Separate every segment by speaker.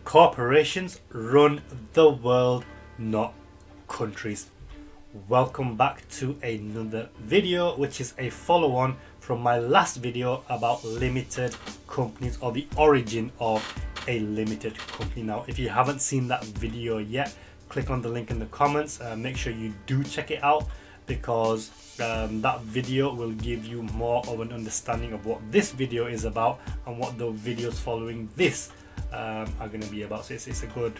Speaker 1: Corporations run the world, not countries. Welcome back to another video, which is a follow-on from my last video about limited companies, or the origin of a limited company. Now, if you haven't seen that video yet, click on the link in the comments. Make sure you do check it out, because that video will give you more of an understanding of what this video is about and what the videos following this are going to be about. So it's a good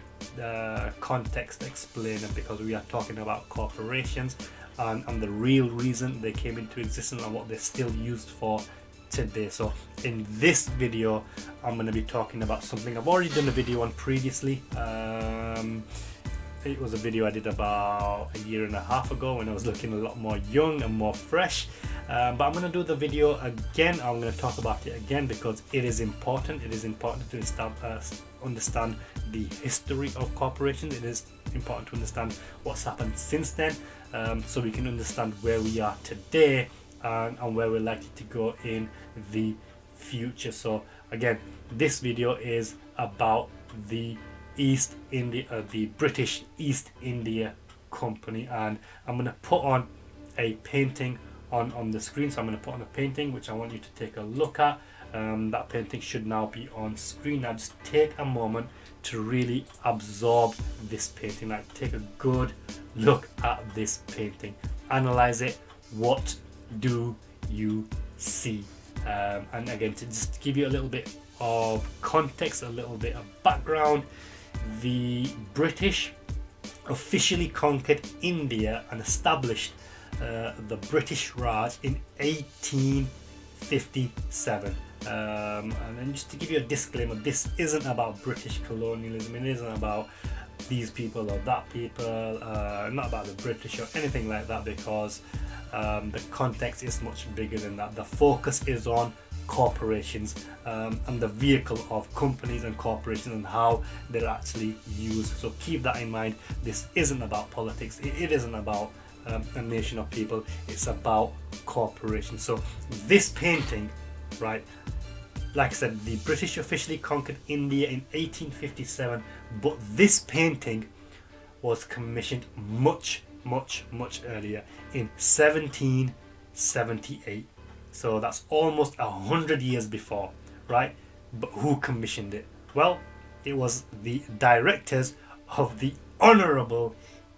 Speaker 1: context explainer, because we are talking about corporations and the real reason they came into existence and what they're still used for today. So in this video I'm going to be talking about something I've already done a video on previously. It was a video I did about a year and a half ago when I was looking a lot more young and more fresh, but I'm going to do the video again. I'm going to talk about it again because it is important. It is important to understand the history of corporations. It is important to understand what's happened since then, so we can understand where we are today and where we're likely to go in the future. So again, this video is about the British East India Company, and I'm going to put on a painting on the screen. So I'm going to put on a painting which I want you to take a look at. That painting should now be on screen. Now just take a moment to really absorb this painting. Like, take a good look at this painting, analyze it. What do you see? And again, to just give you a little bit of context, a little bit of background, the British officially conquered India and established the British Raj in 1857. And then just to give you a disclaimer, this isn't about British colonialism. It isn't about these people or that people, not about the British or anything like that, because the context is much bigger than that. The focus is on corporations and the vehicle of companies and corporations and how they're actually used. So keep that in mind. This isn't about politics. It isn't about a nation of people. It's about corporations. So this painting, right, like I said, the British officially conquered India in 1857, but this painting was commissioned much earlier, in 1778. So that's almost 100 years before, right? But who commissioned it? Well, it was the directors of the Honourable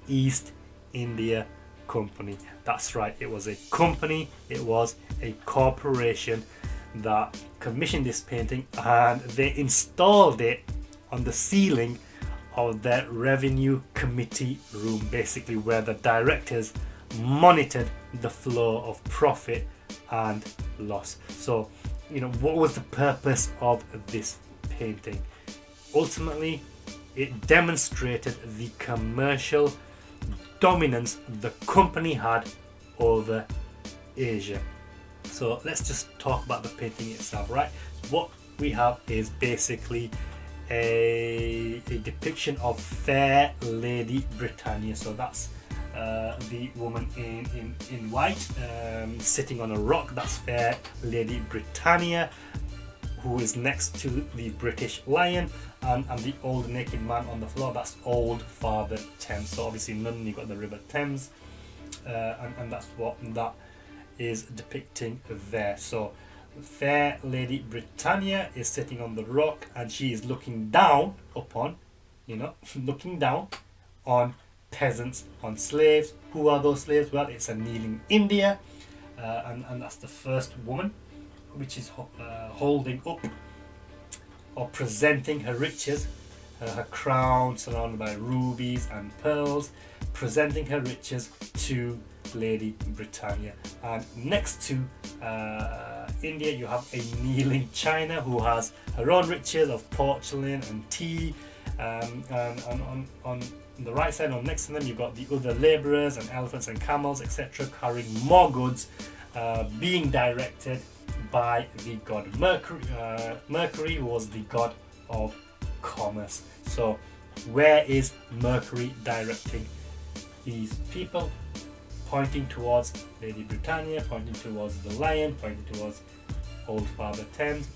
Speaker 1: East India Company. That's right, it was a company, it was a corporation that commissioned this painting, and they installed it on the ceiling of their revenue committee room, basically where the directors monitored the flow of profit and loss. So, you know, what was the purpose of this painting? Ultimately, it demonstrated the commercial dominance the company had over Asia. So let's just talk about the painting itself, right? What we have is basically a depiction of Fair Lady Britannia. So that's the woman in white sitting on a rock. That's Fair Lady Britannia, who is next to the British Lion, and the old naked man on the floor. That's Old Father Thames. So obviously in London you've got the River Thames, and that's what that is depicting there. So Fair Lady Britannia is sitting on the rock, and she is looking down upon, looking down on peasants, on slaves. Who are those slaves? Well, it's a kneeling India, and that's the first woman, which is holding up or presenting her riches, her crown surrounded by rubies and pearls, presenting her riches to Lady Britannia. And next to India you have a kneeling China, who has her own riches of porcelain and tea, and on the right side, on next to them, you've got the other labourers and elephants and camels, etc., carrying more goods, being directed by the god Mercury. Mercury was the god of commerce. So where is Mercury directing these people? Pointing towards Lady Britannia, pointing towards the Lion, pointing towards Old Father Thames.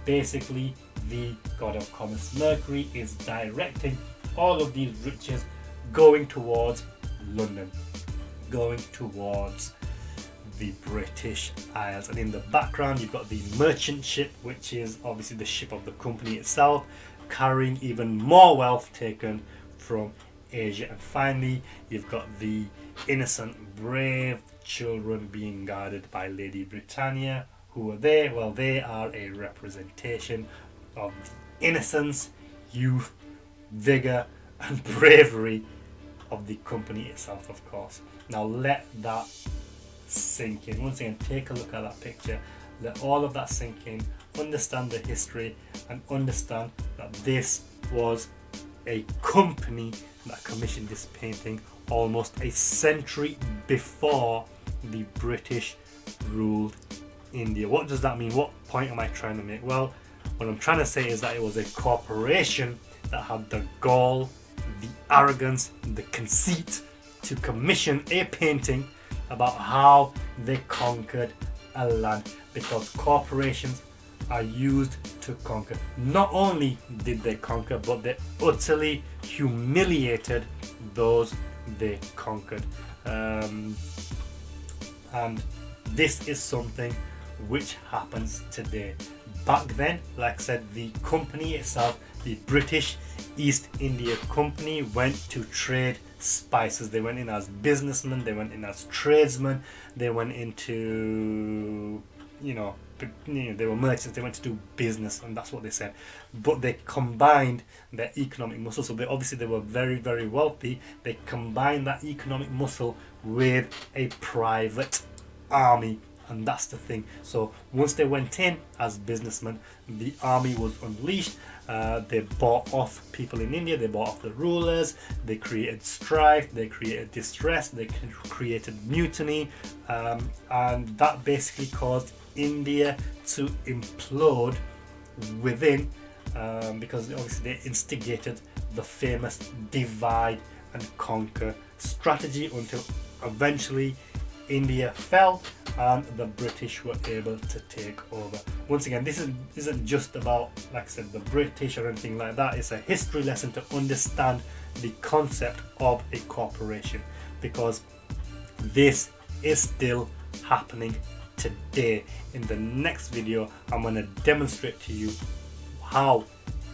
Speaker 1: Basically, the god of commerce. Mercury is directing all of these riches going towards London, going towards the British Isles. And in the background you've got the merchant ship, which is obviously the ship of the company itself, carrying even more wealth taken from Asia. And finally you've got the innocent, brave children being guarded by Lady Britannia. Who are they? Well, they are a representation of the innocence, youth, vigor and bravery of the company itself, of course. Now let that sink in. Once again, take a look at that picture, let all of that sink in, understand the history and understand that this was a company that commissioned this painting almost a century before the British ruled India. What does that mean? What point am I trying to make? Well, what I'm trying to say is that it was a corporation that had the gall, the arrogance, the conceit to commission a painting about how they conquered a land, because corporations are used to conquer. Not only did they conquer, but they utterly humiliated those they conquered. And this is something which happens today. Back then, like I said, the company itself, the British East India Company, went to trade spices. They went in as businessmen, they went in as tradesmen, they went into, they were merchants, they went to do business, and that's what they said. But they combined their economic muscle. So they were very, very wealthy. They combined that economic muscle with a private army. And that's the thing. So once they went in as businessmen, the army was unleashed. They bought off people in India, they bought off the rulers, they created strife, they created distress, they created mutiny, and that basically caused India to implode within, because obviously they instigated the famous divide and conquer strategy until eventually India fell and the British were able to take over. Once again, this isn't just about, like I said, the British or anything like that. It's a history lesson to understand the concept of a corporation, because this is still happening today. In the next video, I'm going to demonstrate to you how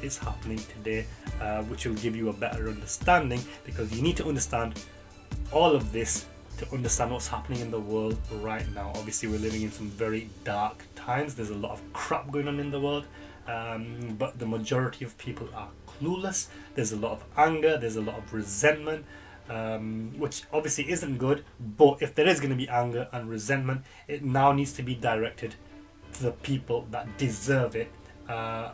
Speaker 1: it's happening today, which will give you a better understanding, because you need to understand all of this to understand what's happening in the world right now. Obviously we're living in some very dark times. There's a lot of crap going on in the world, but the majority of people are clueless. There's a lot of anger, there's a lot of resentment, which obviously isn't good. But if there is going to be anger and resentment, it now needs to be directed to the people that deserve it,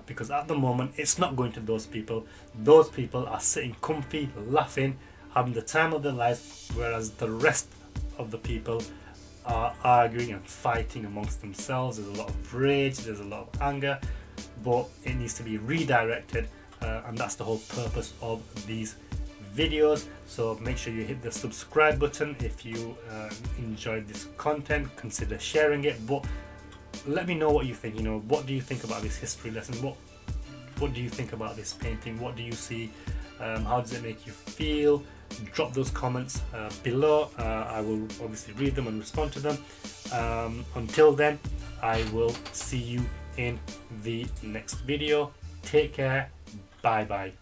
Speaker 1: because at the moment it's not going to those people. Those people are sitting comfy, laughing, having the time of their lives, whereas the rest of the people are arguing and fighting amongst themselves. There's a lot of rage, there's a lot of anger, but it needs to be redirected, and that's the whole purpose of these videos. So make sure you hit the subscribe button if you enjoyed this content. Consider sharing it, but let me know what you think. What do you think about this history lesson? What do you think about this painting? What do you see? How does it make you feel? Drop those comments below. I will obviously read them and respond to them. Until then, I will see you in the next video. Take care. Bye bye.